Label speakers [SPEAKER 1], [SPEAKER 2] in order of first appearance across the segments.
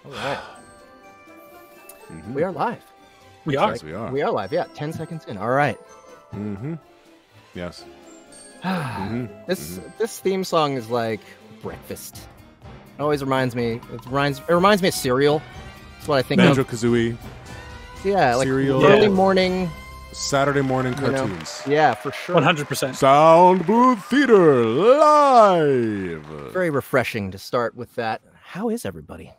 [SPEAKER 1] All right. We are live.
[SPEAKER 2] We are.
[SPEAKER 3] Yes, we are.
[SPEAKER 1] We are live. Yeah, 10 seconds in. All right.
[SPEAKER 3] Yes.
[SPEAKER 1] This theme song is like breakfast. It always reminds me. It reminds me of cereal. That's what I think
[SPEAKER 3] Banjo
[SPEAKER 1] of.
[SPEAKER 3] Kazooie.
[SPEAKER 1] Yeah, like
[SPEAKER 3] Cereal.
[SPEAKER 1] early morning.
[SPEAKER 3] Saturday morning
[SPEAKER 1] You know.
[SPEAKER 3] cartoons.
[SPEAKER 1] Yeah, for sure.
[SPEAKER 2] 100%.
[SPEAKER 3] Soundbooth Theater live.
[SPEAKER 1] Very refreshing to start with that. How is everybody?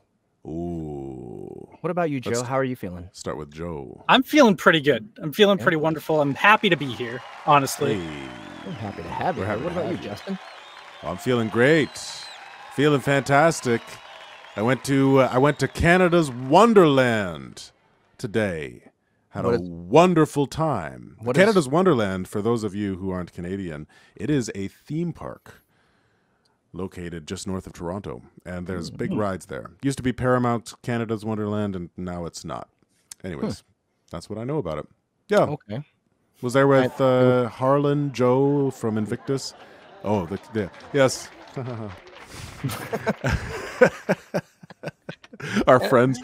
[SPEAKER 3] Ooh.
[SPEAKER 1] What about you, Joe?
[SPEAKER 3] Let's
[SPEAKER 1] How are you feeling?
[SPEAKER 3] Start with Joe.
[SPEAKER 2] I'm feeling pretty good. I'm feeling pretty wonderful. I'm happy to be here, honestly.
[SPEAKER 3] Hey.
[SPEAKER 1] I'm happy to have you.
[SPEAKER 3] We're happy
[SPEAKER 1] What
[SPEAKER 3] to
[SPEAKER 1] about you,
[SPEAKER 3] have you.
[SPEAKER 1] Justin?
[SPEAKER 3] I'm feeling great. Feeling fantastic. I went to Canada's Wonderland today. Had a wonderful time. Canada's Wonderland, for those of you who aren't Canadian, it is a theme park located just north of Toronto, and there's big rides there. Used to be Paramount Canada's Wonderland, and now it's not. Anyways, that's what I know about it. Yeah.
[SPEAKER 1] Okay.
[SPEAKER 3] Was there with Harlan, Joe from Invictus? Oh, yes. Our friends,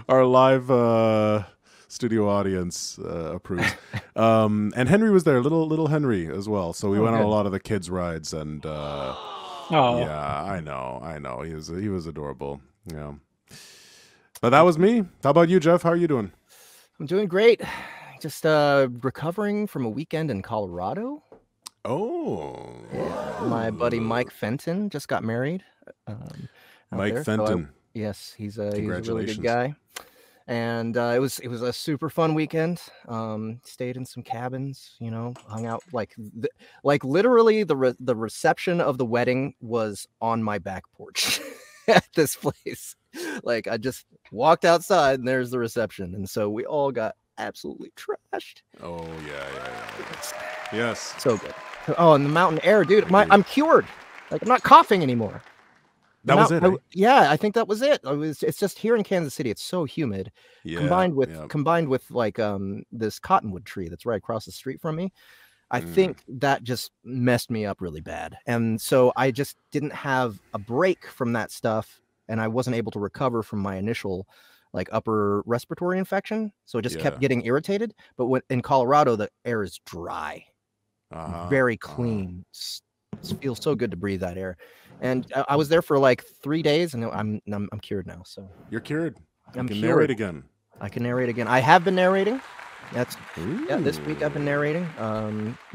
[SPEAKER 3] our live studio audience approves. And Henry was there, little Henry as well. So we went on a lot of the kids' rides, and yeah, I know. He was adorable. Yeah. But that was me. How about you, Jeff? How are you doing?
[SPEAKER 1] I'm doing great. Just recovering from a weekend in Colorado.
[SPEAKER 3] Oh.
[SPEAKER 1] Yeah. My buddy Mike Fenton just got married.
[SPEAKER 3] Mike Fenton.
[SPEAKER 1] Yes, he's a really good guy. And it was a super fun weekend. Stayed in some cabins, hung out like literally the reception of the wedding was on my back porch at this place. Like I just walked outside and there's the reception, and so we all got absolutely trashed.
[SPEAKER 3] Oh yeah. Yes.
[SPEAKER 1] So good. Oh, and the mountain air, dude. I'm cured. Like I'm not coughing anymore.
[SPEAKER 3] That was it. Eh?
[SPEAKER 1] Yeah, I think that was it. It's just here in Kansas City. It's so humid, combined with like this cottonwood tree that's right across the street from me. I think that just messed me up really bad, and so I just didn't have a break from that stuff, and I wasn't able to recover from my initial like upper respiratory infection. So it just kept getting irritated. But in Colorado, the air is dry, very clean. It feels so good to breathe that air. And I was there for like 3 days, and I'm cured now. So
[SPEAKER 3] you're cured. You can
[SPEAKER 1] cured.
[SPEAKER 3] narrate again.
[SPEAKER 1] I can narrate again. I have been narrating. This week I've been narrating.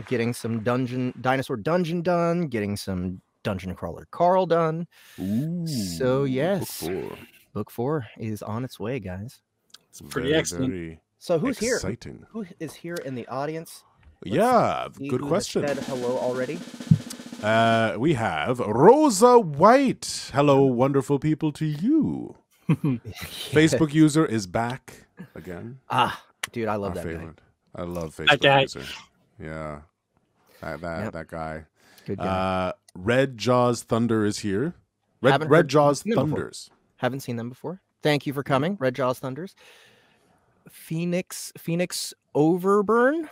[SPEAKER 1] Getting some dinosaur dungeon done. Getting some dungeon crawler Carl done.
[SPEAKER 3] Ooh,
[SPEAKER 1] so yes,
[SPEAKER 3] book 4.
[SPEAKER 1] Book 4 is on its way, guys.
[SPEAKER 2] It's pretty excellent.
[SPEAKER 1] So who's
[SPEAKER 3] exciting.
[SPEAKER 1] Here? Who is here in the audience?
[SPEAKER 3] Good question.
[SPEAKER 1] Said hello already.
[SPEAKER 3] We have Rosa White. Hello, wonderful people, to you. Facebook user is back again.
[SPEAKER 1] Dude, I love
[SPEAKER 3] Our
[SPEAKER 1] that
[SPEAKER 3] favorite.
[SPEAKER 1] guy.
[SPEAKER 3] I love Facebook user. Yeah, that guy.
[SPEAKER 1] Good guy.
[SPEAKER 3] Red Jaws Thunder is here. Red Jaws Thunders.
[SPEAKER 1] Haven't seen them before. Thank you for coming, Red Jaws Thunders. Phoenix Overburn.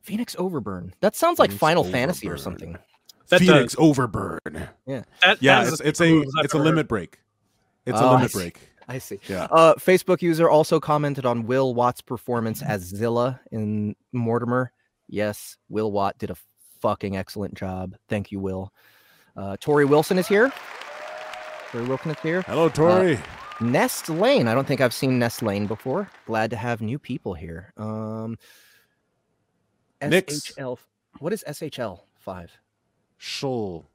[SPEAKER 1] Phoenix Overburn. That sounds like Final Fantasy or something.
[SPEAKER 3] Phoenix Overburn.
[SPEAKER 1] Yeah.
[SPEAKER 3] It's a limit break. It's a limit break.
[SPEAKER 1] I see.
[SPEAKER 3] Yeah.
[SPEAKER 1] Facebook user also commented on Will Watt's performance as Zilla in Mortimer. Yes, Will Watt did a fucking excellent job. Thank you, Will. Tori Wilson is here.
[SPEAKER 3] Hello, Tori.
[SPEAKER 1] Nest Lane. I don't think I've seen Nest Lane before. Glad to have new people here. SHL. What is SHL 5?
[SPEAKER 3] Shoal.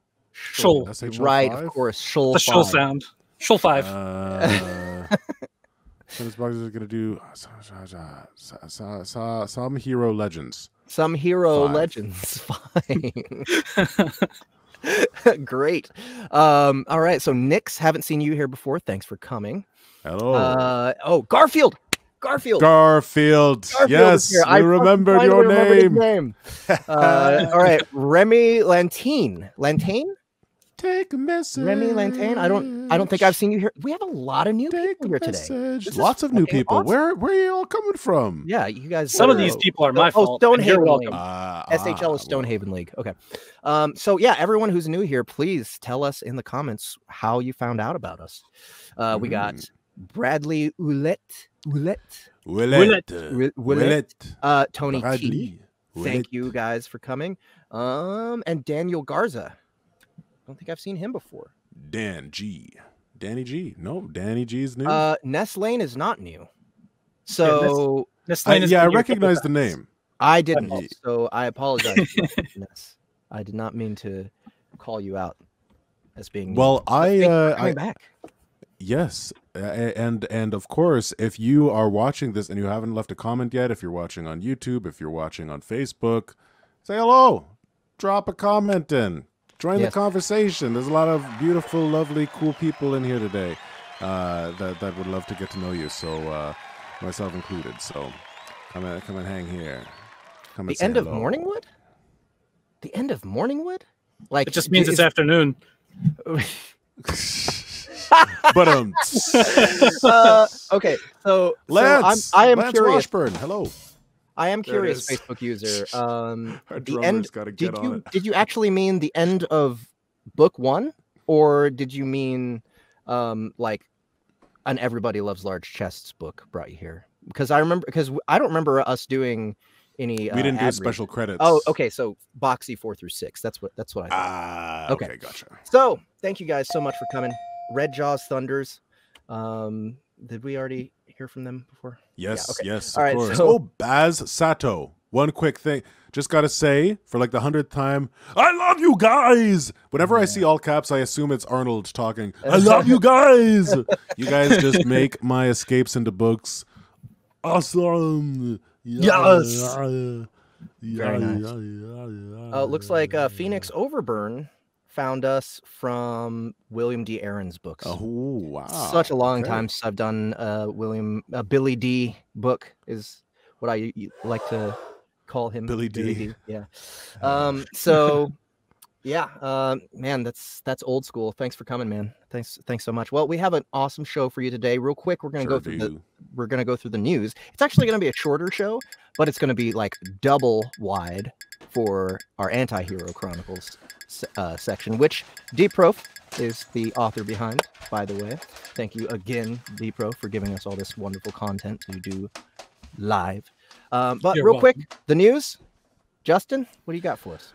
[SPEAKER 1] Right, of course. Shoal.
[SPEAKER 2] The shoal sound. Shoal 5.
[SPEAKER 3] This box is going to do some hero legends.
[SPEAKER 1] Some hero
[SPEAKER 3] 5.
[SPEAKER 1] legends. Fine. Great. All right. So Nix, haven't seen you here before. Thanks for coming.
[SPEAKER 3] Hello.
[SPEAKER 1] Garfield.
[SPEAKER 3] Yes, I remembered your name.
[SPEAKER 1] All right. Remy Lantine.
[SPEAKER 3] Take a message.
[SPEAKER 1] Remy Lantane, I don't think I've seen you here. We have a lot of new people here today.
[SPEAKER 3] Lots of new people. Awesome. Where are you all coming from?
[SPEAKER 1] Yeah, you guys.
[SPEAKER 2] Some of these people are my fault.
[SPEAKER 1] Stonehaven
[SPEAKER 2] welcome.
[SPEAKER 1] SHL is Stonehaven League. Okay. So yeah, everyone who's new here, please tell us in the comments how you found out about us. We got Bradley Ouellette. Tony T. Thank you guys for coming. And Daniel Garza. I don't think I've seen him before.
[SPEAKER 3] Danny G. No, Danny G is new.
[SPEAKER 1] Ness Lane is not new. So
[SPEAKER 3] Ness Lane I recognize the name.
[SPEAKER 1] I didn't. So I apologize. Ness. I did not mean to call you out as being new.
[SPEAKER 3] Well,
[SPEAKER 1] coming back.
[SPEAKER 3] Yes, and of course, if you are watching this and you haven't left a comment yet, if you're watching on YouTube, if you're watching on Facebook, say hello. Drop a comment in. Join the conversation. There's a lot of beautiful, lovely, cool people in here today that would love to get to know you. So myself included. So come and hang here. Come
[SPEAKER 1] the end of Morningwood. The end of Morningwood. Like
[SPEAKER 2] it just means it's afternoon.
[SPEAKER 3] But
[SPEAKER 1] okay. So
[SPEAKER 3] Lance,
[SPEAKER 1] I am
[SPEAKER 3] Lance
[SPEAKER 1] curious.
[SPEAKER 3] Washburn, hello.
[SPEAKER 1] I am curious, Facebook user. The end. Did you actually mean the end of book 1, or did you mean like an Everybody Loves Large Chests book brought you here? Because I don't remember us doing any.
[SPEAKER 3] We didn't do special credits.
[SPEAKER 1] Oh, okay. So Boxy 4 through 6. That's what I thought.
[SPEAKER 3] Okay, gotcha.
[SPEAKER 1] So thank you guys so much for coming. Red Jaws Thunders. Did we already hear from them before?
[SPEAKER 3] Yes, yes,
[SPEAKER 1] of
[SPEAKER 3] course.
[SPEAKER 1] So,
[SPEAKER 3] Baz Sato. One quick thing. Just got to say, for like the 100th time, I love you guys. Whenever I see all caps, I assume it's Arnold talking. I love you guys. You guys just make my escapes into books awesome.
[SPEAKER 1] Yes. Very nice. Looks like Phoenix Overburn found us from William D. Aaron's books.
[SPEAKER 3] Oh, wow.
[SPEAKER 1] Such a long time since I've done Billy D book is what I like to call him.
[SPEAKER 3] Billy D.
[SPEAKER 1] Yeah. So yeah, man, that's old school. Thanks for coming, man. Thanks so much. Well, we have an awesome show for you today. Real quick, we're gonna go through the news. It's actually gonna be a shorter show, but it's gonna be like double wide for our Anti-Hero Chronicles section, which Deprof is the author behind, by the way. Thank you again, Deprof, for giving us all this wonderful content to do live. But
[SPEAKER 2] You're
[SPEAKER 1] real
[SPEAKER 2] welcome.
[SPEAKER 1] quick, the news. Justin, what do you got for us?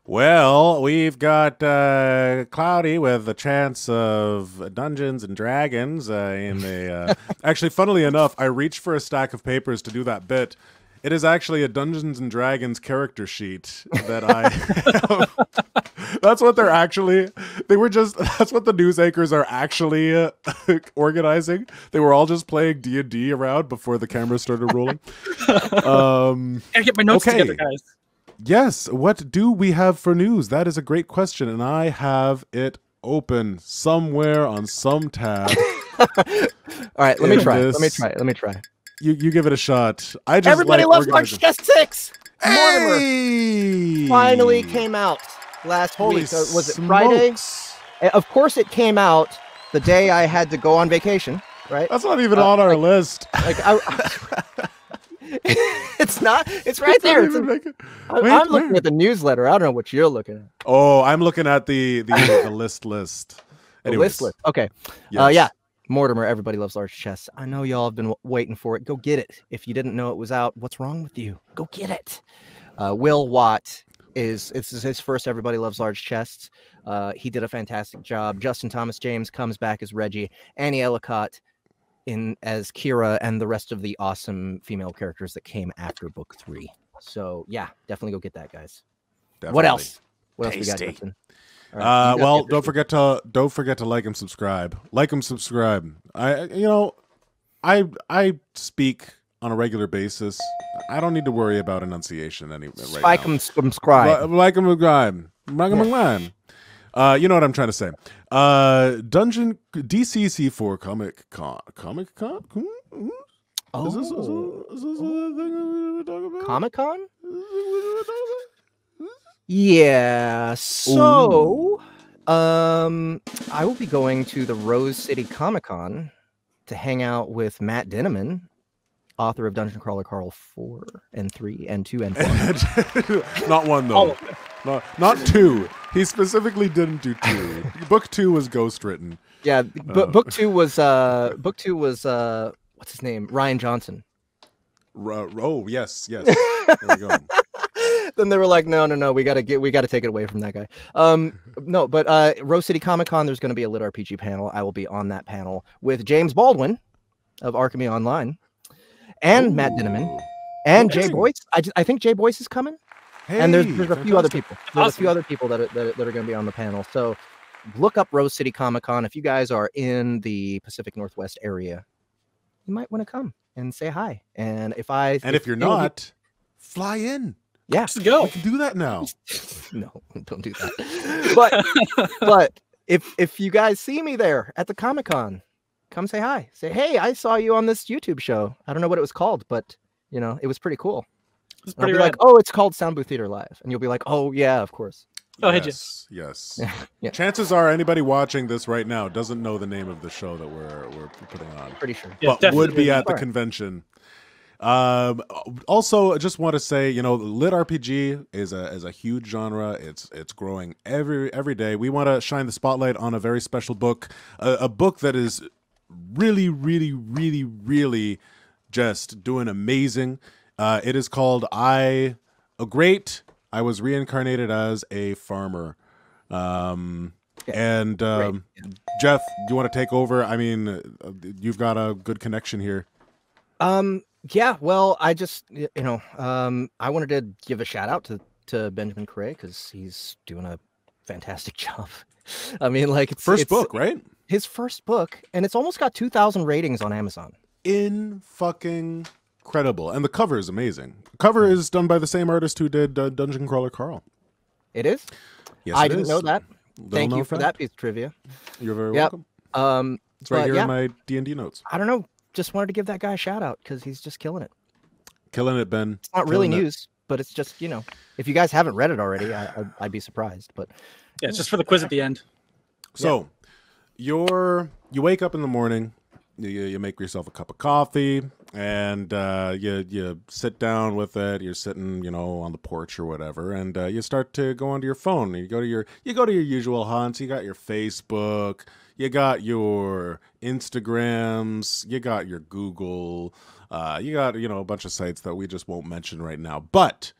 [SPEAKER 3] Well, we've got Cloudy with a chance of Dungeons and Dragons in the... Actually, funnily enough, I reached for a stack of papers to do that bit. It is actually a Dungeons and Dragons character sheet that I... That's what they're actually... That's what the news anchors are actually organizing. They were all just playing D&D around before the camera started rolling.
[SPEAKER 2] Gotta get my notes together, guys.
[SPEAKER 3] Yes, what do we have for news? That is a great question, and I have it open somewhere on some tab.
[SPEAKER 1] All right, let me try.
[SPEAKER 3] You give it a shot.
[SPEAKER 1] Everybody loves Large Chest 6.
[SPEAKER 3] Hey!
[SPEAKER 1] Mortimer finally came out last week. Was it Friday? Of course, it came out the day I had to go on vacation. Right?
[SPEAKER 3] That's not even on our list.
[SPEAKER 1] It's not. It's right there. I'm looking at the newsletter. I don't know what you're looking at.
[SPEAKER 3] Oh, I'm looking at the list. Anyways.
[SPEAKER 1] The list. Okay.
[SPEAKER 3] Yes.
[SPEAKER 1] Yeah. Mortimer, Everybody Loves Large Chests. I know y'all have been waiting for it. Go get it. If you didn't know it was out, what's wrong with you? Go get it. Will Watt it's his first Everybody Loves Large Chests. He did a fantastic job. Justin Thomas James comes back as Reggie. Annie Ellicott as Kira, and the rest of the awesome female characters that came after book 3. So yeah, definitely go get that, guys. Definitely. What else? What else we got, Justin? Right,
[SPEAKER 3] well, don't forget to like and subscribe. Like and subscribe. I speak on a regular basis. I don't need to worry about enunciation anyway.
[SPEAKER 1] Like and subscribe.
[SPEAKER 3] Like and subscribe. Like and subscribe. You know what I'm trying to say. Dungeon DCC4 Comic Con.
[SPEAKER 1] Oh,
[SPEAKER 3] is this a thing we talk about?
[SPEAKER 1] Comic Con? Yeah. So, I will be going to the Rose City Comic-Con to hang out with Matt Dinneman, author of Dungeon Crawler Carl 4 and 3 and 2 and 4.
[SPEAKER 3] Not one though. Not 2. He specifically didn't do 2. Book 2 was ghost written.
[SPEAKER 1] Yeah, but book 2 was what's his name? Ryan Johnson.
[SPEAKER 3] Oh yes. There we go.
[SPEAKER 1] Then they were like, no, we gotta take it away from that guy. No, but Rose City Comic Con, there's gonna be a lit RPG panel. I will be on that panel with James Baldwin of Alchemy Online, and Matt Dinneman, and Jay Boyce. I think Jay Boyce is coming.
[SPEAKER 3] Hey,
[SPEAKER 1] and there's a few other people. There's
[SPEAKER 2] Awesome.
[SPEAKER 1] a few other people that are going to be on the panel. So look up Rose City Comic Con. If you guys are in the Pacific Northwest area, you might want to come and say hi. And if you're
[SPEAKER 3] not, fly in.
[SPEAKER 1] Yeah,
[SPEAKER 2] Let's go.
[SPEAKER 3] We can do that now.
[SPEAKER 1] No, don't do that. But if you guys see me there at the Comic Con, come say hi. Say, hey, I saw you on this YouTube show. I don't know what it was called, but it was pretty cool.
[SPEAKER 2] It's
[SPEAKER 1] I'll be
[SPEAKER 2] pretty
[SPEAKER 1] like, oh, it's called Soundbooth Theater Live, and you'll be like, oh yeah, of course.
[SPEAKER 2] Oh, hey, Jim.
[SPEAKER 3] Yes.
[SPEAKER 1] Yeah.
[SPEAKER 3] Chances are anybody watching this right now doesn't know the name of the show that we're putting on.
[SPEAKER 1] Pretty sure.
[SPEAKER 2] Yeah,
[SPEAKER 3] but would
[SPEAKER 2] definitely.
[SPEAKER 3] be at the convention. Also, I just want to say, lit RPG is a huge genre. It's growing every day. We want to shine the spotlight on a very special book, a book that is really, really, really, really just doing amazing. It is called I Was Reincarnated as a Farmer. And Jeff, do you want to take over? I mean, you've got a good connection here.
[SPEAKER 1] Yeah, well, I just, I wanted to give a shout out to Benjamin Correa because he's doing a fantastic job. I mean, like, it's
[SPEAKER 3] first book, right?
[SPEAKER 1] His first book, and it's almost got 2,000 ratings on Amazon.
[SPEAKER 3] Fucking incredible, and the cover is amazing. The cover is done by the same artist who did Dungeon Crawler Carl.
[SPEAKER 1] It is.
[SPEAKER 3] Yes,
[SPEAKER 1] I didn't know that. Thank you for
[SPEAKER 3] fact.
[SPEAKER 1] that piece of trivia.
[SPEAKER 3] You're very welcome. It's right here in my D&D notes.
[SPEAKER 1] I don't know. Just wanted to give that guy a shout out because he's just killing it.
[SPEAKER 3] Killing it, Ben.
[SPEAKER 1] It's not really news, but it's just, if you guys haven't read it already, I'd be surprised. But
[SPEAKER 2] yeah, it's just for the quiz at the end.
[SPEAKER 3] So you wake up in the morning, you make yourself a cup of coffee, and you sit down with it. You're sitting, on the porch or whatever, and you start to go onto your phone. You go to your usual haunts. You got your Facebook. You got your Instagrams, you got your Google, you got, a bunch of sites that we just won't mention right now. But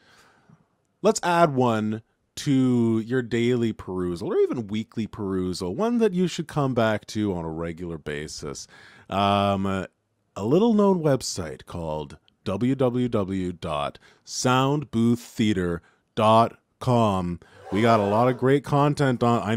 [SPEAKER 3] let's add one to your daily perusal or even weekly perusal, one that you should come back to on a regular basis. A little known website called www.soundbooththeater.com. We got a lot of great content on. I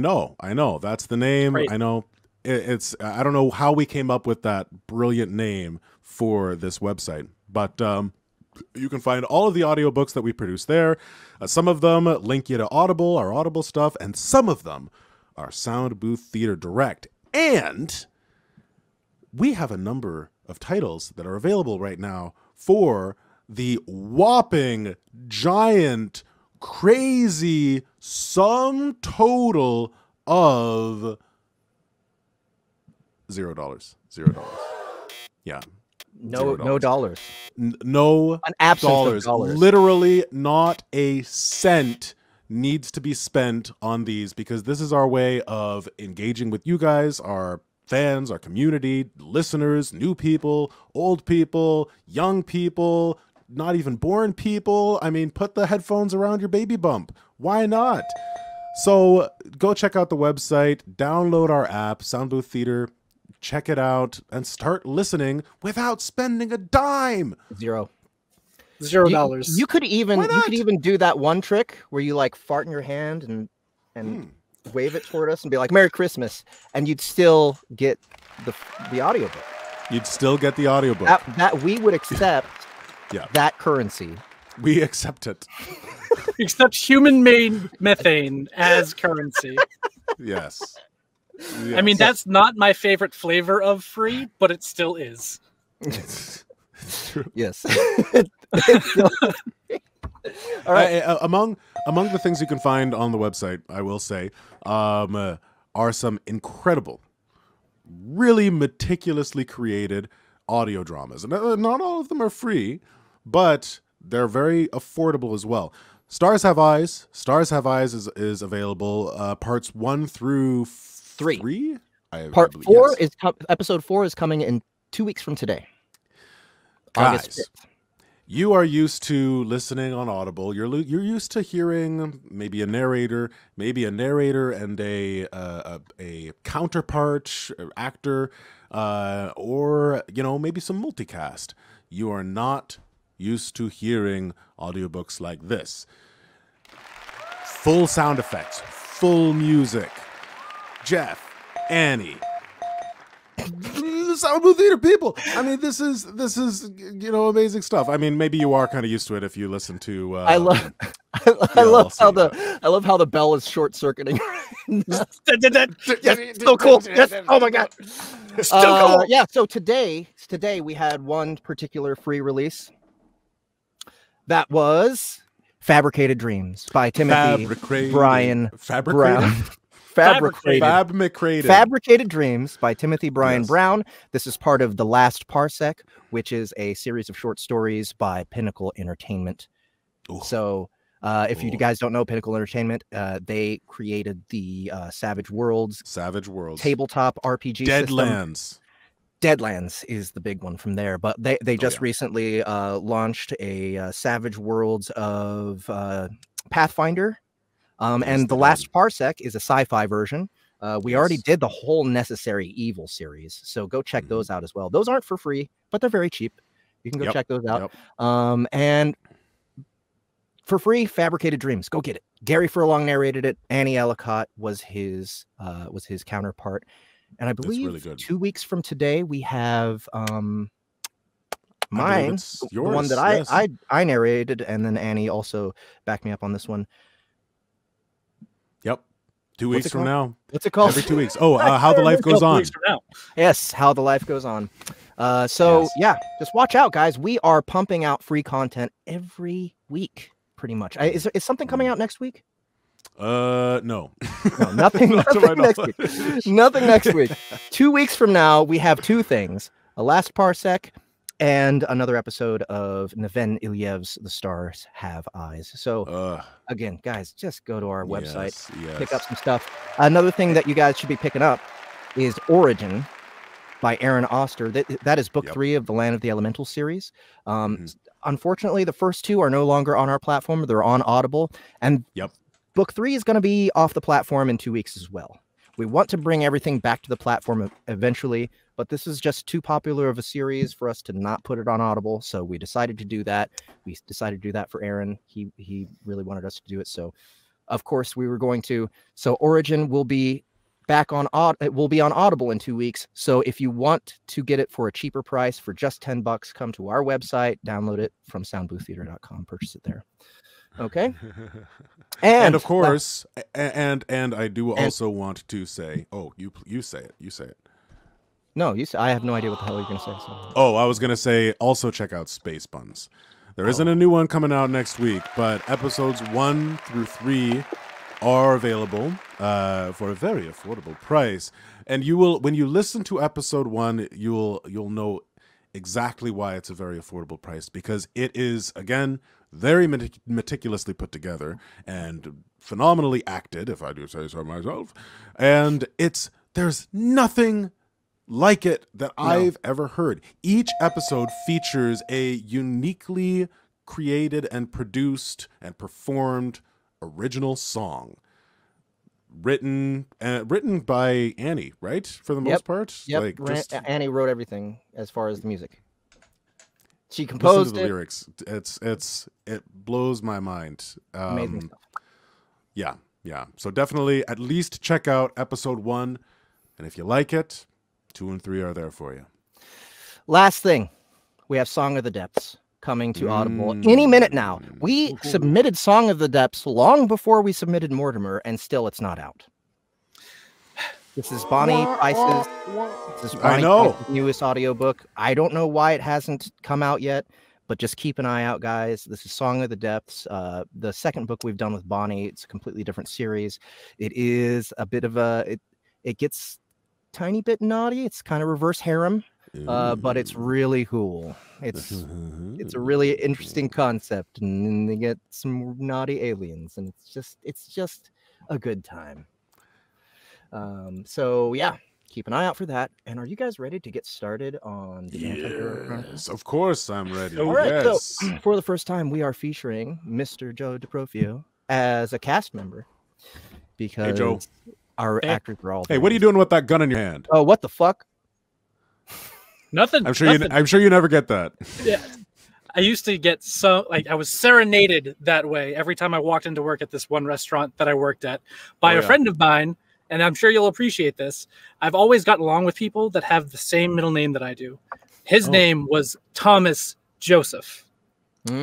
[SPEAKER 3] know. That's the name.
[SPEAKER 2] Great.
[SPEAKER 3] I know. It's I don't know how we came up with that brilliant name for this website, but you can find all of the audiobooks that we produce there. Some of them link you to Audible, our Audible stuff, and some of them are Soundbooth Theater Direct. And we have a number of titles that are available right now for the whopping, giant, crazy sum total of $0. Yeah.
[SPEAKER 1] no dollars.
[SPEAKER 3] No
[SPEAKER 1] An absence
[SPEAKER 3] dollars.
[SPEAKER 1] of dollars.
[SPEAKER 3] Literally not a cent needs to be spent on these because this is our way of engaging with you guys, our fans, our community, listeners, new people, old people, young people, not even born people. I mean, put the headphones around your baby bump. Why not? So go check out the website, download our app, Soundbooth Theater, check it out, and start listening without spending a dime.
[SPEAKER 1] $0.
[SPEAKER 2] $0.
[SPEAKER 1] You could even do that one trick where you like fart in your hand and wave it toward us and be like "Merry Christmas," and you'd still get the audiobook.
[SPEAKER 3] You'd still get the audiobook.
[SPEAKER 1] That we would accept. That currency.
[SPEAKER 3] We accept it.
[SPEAKER 2] Except human-made methane as currency.
[SPEAKER 3] Yes.
[SPEAKER 2] I mean, that's not my favorite flavor of free, but it still is.
[SPEAKER 3] It's true.
[SPEAKER 1] Yes. All right.
[SPEAKER 3] Among the things you can find on the website, I will say, are some incredible, really meticulously created audio dramas. And not all of them are free, but they're very affordable as well. Stars Have Eyes. Stars Have Eyes is available. Parts 1 through 3.
[SPEAKER 1] Part 4 is episode 4 is coming in 2 weeks from today.
[SPEAKER 3] Guys,
[SPEAKER 1] August 5th.
[SPEAKER 3] You are used to listening on Audible. You're used to hearing maybe a narrator and a counterpart actor, or maybe some multicast. You are not used to hearing audiobooks like this. Full sound effects, full music. Jeff, Annie, the Soundbooth Theater people. I mean, this is amazing stuff. I mean, maybe you are kind of used to it if you listen to.
[SPEAKER 1] I love how the bell is short circuiting. Yes, so cool. Yes. Oh my god. So cool. Yeah. So today we had one particular free release. That was Fabricated Dreams by Timothy Brian Brown. Fabricated Dreams by Timothy Brian Brown. This is part of The Last Parsec, which is a series of short stories by Pinnacle Entertainment. Ooh. So if you guys don't know Pinnacle Entertainment, they created the Savage Worlds tabletop RPG
[SPEAKER 3] Deadlands.
[SPEAKER 1] system. Deadlands is the big one from there, but they just recently launched a Savage Worlds of Pathfinder. And The Last Parsec is a sci-fi version. We already did the whole Necessary Evil series, so go check those out as well. Those aren't for free, but they're very cheap. You can go check those out. And for free, Fabricated Dreams. Go get it. Gary Furlong narrated it. Annie Ellicott was his counterpart. And I believe really 2 weeks from today we have mine, the one that I narrated, and then Annie also backed me up on this one.
[SPEAKER 3] Yep. 2 weeks from now.
[SPEAKER 1] What's it called?
[SPEAKER 3] Every 2 weeks. Oh, How the Life Goes On.
[SPEAKER 1] Yes, How the Life Goes On. Yeah, just watch out, guys. We are pumping out free content every week, pretty much. Is something coming out next week?
[SPEAKER 3] No.
[SPEAKER 1] Nothing next week. Nothing next week. 2 weeks from now, we have two things: A Last Parsec and another episode of Neven Ilyev's The Stars Have Eyes. So again, guys, just go to our website, pick up some stuff. Another thing that you guys should be picking up is Origin by Aaron Oster. That is book 3 of the Land of the Elemental series. Unfortunately, the first 2 are no longer on our platform. They're on Audible. And book 3 is going to be off the platform in 2 weeks as well. We want to bring everything back to the platform eventually, but this is just too popular of a series for us to not put it on Audible. So we decided to do that. We decided to do that for Aaron. He really wanted us to do it. So of course we were going to. So Origin will be back on Audible in 2 weeks. So if you want to get it for a cheaper price for just $10, come to our website, download it from soundbooththeater.com, purchase it there. Okay.
[SPEAKER 3] And of course, and I do also want to say, you say it.
[SPEAKER 1] No, you say. I have no idea what the hell you're going to say. So.
[SPEAKER 3] Oh, I was going to say also check out Space Buns. There isn't a new one coming out next week, but episodes 1 through 3 are available for a very affordable price. And you will, when you listen to episode 1, you'll know exactly why it's a very affordable price, because it is, again, very meticulously put together and phenomenally acted, if I do say so myself. And there's nothing like it that I've ever heard. Each episode features a uniquely created and produced and performed original song. Written by Annie, right? For the most part?
[SPEAKER 1] Yep. Annie wrote everything as far as the music. She composed
[SPEAKER 3] the lyrics. It blows my mind.
[SPEAKER 1] Amazing stuff.
[SPEAKER 3] Yeah. So definitely at least check out episode 1, and if you like it, 2 and 3 are there for you.
[SPEAKER 1] Last thing, we have Song of the Depths coming to Audible any minute now. We submitted Song of the Depths long before we submitted Mortimer, and still it's not out. This is Bonnie Price's newest audiobook. I don't know why it hasn't come out yet, but just keep an eye out, guys. This is Song of the Depths, the second book we've done with Bonnie. It's a completely different series. It is a bit of a it gets tiny bit naughty. It's kind of reverse harem, but it's really cool. It's a really interesting concept, and they get some naughty aliens, and it's just a good time. So yeah, keep an eye out for that. And are you guys ready to get started on the Anti-Hero Chronicles?
[SPEAKER 3] Yes, of course I'm ready.
[SPEAKER 1] All right,
[SPEAKER 3] yes.
[SPEAKER 1] So for the first time, we are featuring Mr. Joe Deprof as a cast member because
[SPEAKER 3] Joe.
[SPEAKER 1] our actors are all.
[SPEAKER 3] Hey, what are you doing with that gun in your hand?
[SPEAKER 1] Oh, what the fuck?
[SPEAKER 2] Nothing.
[SPEAKER 3] I'm sure you never get that.
[SPEAKER 2] Yeah. I used to get I was serenaded that way every time I walked into work at this one restaurant that I worked at by a friend of mine. And I'm sure you'll appreciate this. I've always gotten along with people that have the same middle name that I do. His name was Thomas Joseph.
[SPEAKER 3] You'd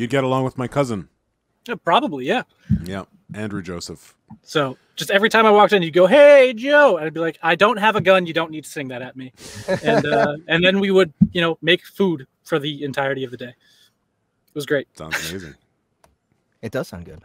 [SPEAKER 3] get along with my cousin.
[SPEAKER 2] Yeah, probably, yeah.
[SPEAKER 3] Yeah, Andrew Joseph.
[SPEAKER 2] So just every time I walked in, you'd go, "Hey, Joe," and I'd be like, "I don't have a gun. You don't need to sing that at me." And then we would, make food for the entirety of the day. It was great.
[SPEAKER 3] Sounds amazing.
[SPEAKER 1] It does sound good.